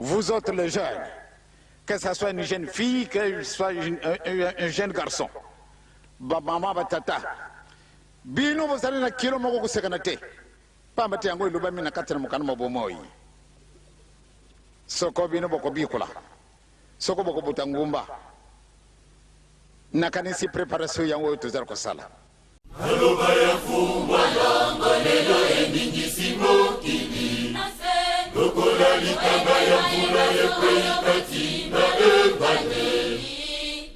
vous autres les jeunes, que ce soit une jeune fille, que ce soit un jeune garçon, maman batata, bino vous allez na kilo moko kusekanate, pas mati yango iluba mina katena mukana mabomoi. Soko bino boko bikula, soko boko butangumba, nakanisi préparation yango tuzar ko sala. Aloba ya fumba yango lelo endingisi mokili lokola likamba ya mvula ekweikatimba ebale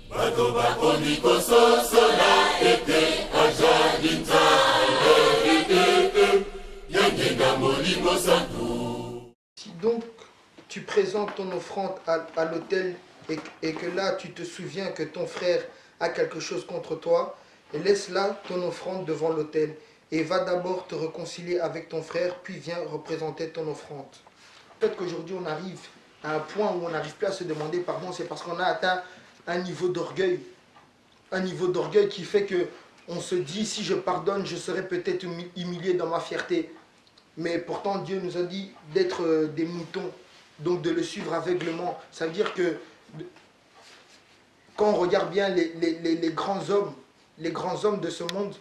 bato bakomi kososola ete ajali nzambe yangenga molimo santu. Si donc tu présentes ton offrande à l'autel et que là tu te souviens que ton frère a quelque chose contre toi, et laisse là ton offrande devant l'autel et va d'abord te réconcilier avec ton frère, puis viens représenter ton offrande. Peut-être qu'aujourd'hui on arrive à un point où on n'arrive plus à se demander pardon, c'est parce qu'on a atteint un niveau d'orgueil qui fait que on se dit si je pardonne, je serai peut-être humilié dans ma fierté. Mais pourtant Dieu nous a dit d'être des moutons, donc de le suivre aveuglement. Ça veut dire que quand on regarde bien les grands hommes de ce monde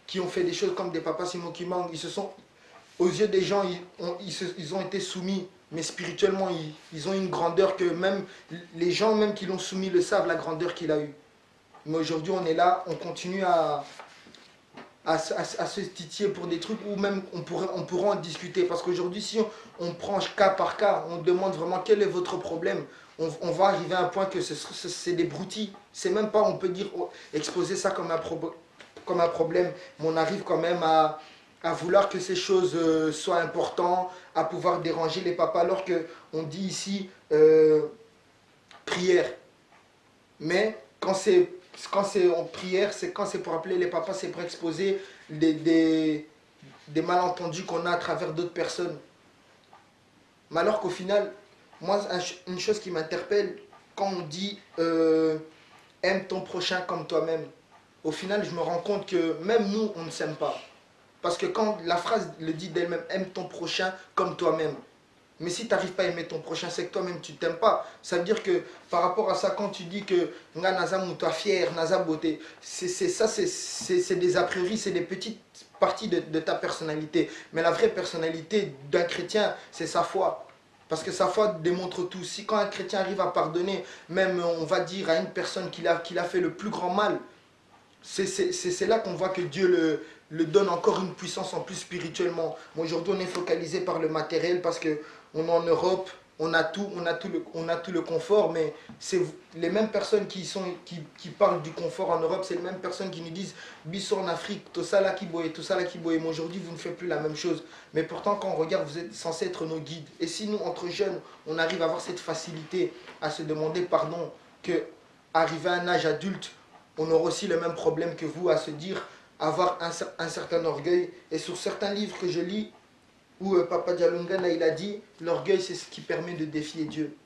qui ont fait des choses comme des papas Simon Kimang, ils se sont, aux yeux des gens, ils ont été soumis, mais spirituellement, ils ont une grandeur que même les gens même qui l'ont soumis le savent, la grandeur qu'il a eue. Mais aujourd'hui, on est là, on continue à se titiller pour des trucs où même on pourra en discuter. Parce qu'aujourd'hui, si on prend cas par cas, on demande vraiment quel est votre problème, on va arriver à un point que c'est des broutilles. C'est même pas, on peut dire, exposer ça comme un problème, mais on arrive quand même à vouloir que ces choses soient importantes, à pouvoir déranger les papas, alors qu'on dit ici prière. Mais quand c'est en prière, c'est quand c'est pour appeler les papas, c'est pour exposer des malentendus qu'on a à travers d'autres personnes. Mais alors qu'au final, moi, une chose qui m'interpelle, quand on dit aime ton prochain comme toi-même, au final, je me rends compte que même nous, on ne s'aime pas. Parce que quand la phrase le dit d'elle-même, aime ton prochain comme toi-même. Mais si tu n'arrives pas à aimer ton prochain, c'est que toi-même, tu ne t'aimes pas. Ça veut dire que par rapport à ça, quand tu dis que nga naza mouta fier, naza beauté, c'est des a priori, c'est des petites parties de ta personnalité. Mais la vraie personnalité d'un chrétien, c'est sa foi. Parce que sa foi démontre tout. Si quand un chrétien arrive à pardonner, même on va dire à une personne qu'il a fait le plus grand mal, c'est là qu'on voit que Dieu le donne encore une puissance en plus spirituellement. Aujourd'hui, on est focalisé par le matériel parce qu'on est en Europe, on a tout le confort, mais c'est les mêmes personnes qui parlent du confort en Europe, c'est les mêmes personnes qui nous disent « Bissot en Afrique, tout ça là qui boye, tout ça là qui boye ». Mais aujourd'hui, vous ne faites plus la même chose. Mais pourtant, quand on regarde, vous êtes censés être nos guides. Et si nous, entre jeunes, on arrive à avoir cette facilité à se demander pardon, qu'arriver à un âge adulte, on aura aussi le même problème que vous à se dire, avoir un certain orgueil. Et sur certains livres que je lis, où Papa Dialungana il a dit, l'orgueil c'est ce qui permet de défier Dieu.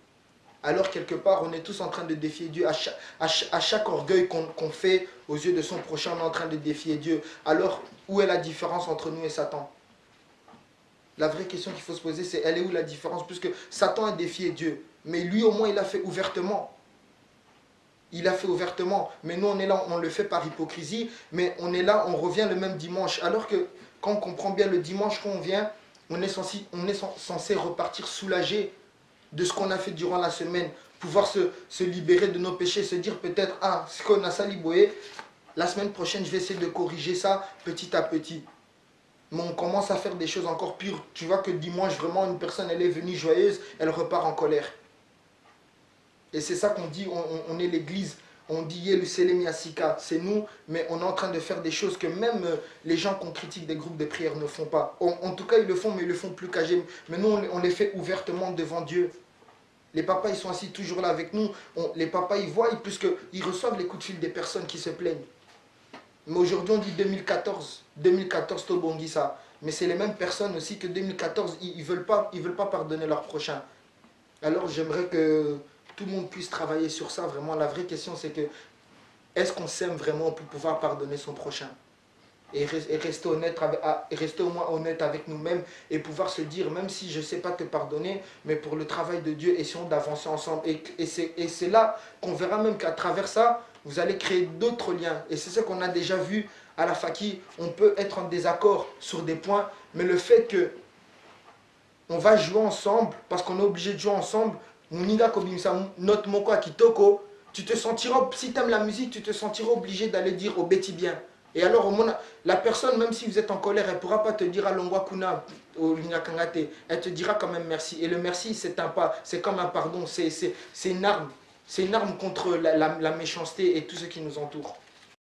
Alors quelque part, on est tous en train de défier Dieu. À chaque orgueil qu'on fait aux yeux de son prochain, on est en train de défier Dieu. Alors, où est la différence entre nous et Satan? La vraie question qu'il faut se poser, c'est elle est où la différence? Puisque Satan a défié Dieu. Mais lui au moins, il l'a fait ouvertement. Il a fait ouvertement, mais nous on est là, on le fait par hypocrisie, mais on est là, on revient le même dimanche. Alors que quand on comprend bien le dimanche qu'on vient, on est censé repartir soulagé de ce qu'on a fait durant la semaine, pouvoir se libérer de nos péchés, se dire peut-être, ah, ce qu'on a saliboué, la semaine prochaine je vais essayer de corriger ça petit à petit. Mais on commence à faire des choses encore pires. Tu vois que dimanche, vraiment, une personne, elle est venue joyeuse, elle repart en colère. Et c'est ça qu'on dit, on est l'église, on dit Yeluselem Yassika, c'est nous, mais on est en train de faire des choses que même les gens qu'on critique des groupes de prière ne font pas. En tout cas, ils le font, mais ils le font plus qu'agé. Mais nous, on les fait ouvertement devant Dieu. Les papas, ils sont assis toujours là avec nous. Les papas, ils voient, puisqu'ils reçoivent les coups de fil des personnes qui se plaignent. Mais aujourd'hui, on dit 2014, 2014, Tobongisa. Mais c'est les mêmes personnes aussi que 2014, ils veulent pas pardonner leur prochain. Alors, j'aimerais que tout le monde puisse travailler sur ça. Vraiment, la vraie question, c'est que est-ce qu'on s'aime vraiment pour pouvoir pardonner son prochain? et rester honnête, et rester au moins honnête avec nous-mêmes et pouvoir se dire, même si je ne sais pas te pardonner, mais pour le travail de Dieu, essayons d'avancer ensemble. Et c'est là qu'on verra même qu'à travers ça, vous allez créer d'autres liens. Et c'est ce qu'on a déjà vu à la Faki. On peut être en désaccord sur des points, mais le fait que on va jouer ensemble, parce qu'on est obligé de jouer ensemble, notre moko kitoko, tu te sentiras, si tu aimes la musique, tu te sentiras obligé d'aller dire au Betty bien. Et alors, la personne, même si vous êtes en colère, elle ne pourra pas te dire à Longwa Kuna, au Lignakangate, elle te dira quand même merci. Et le merci, c'est un pas, c'est comme un pardon, c'est une arme. C'est une arme contre la méchanceté et tout ce qui nous entoure.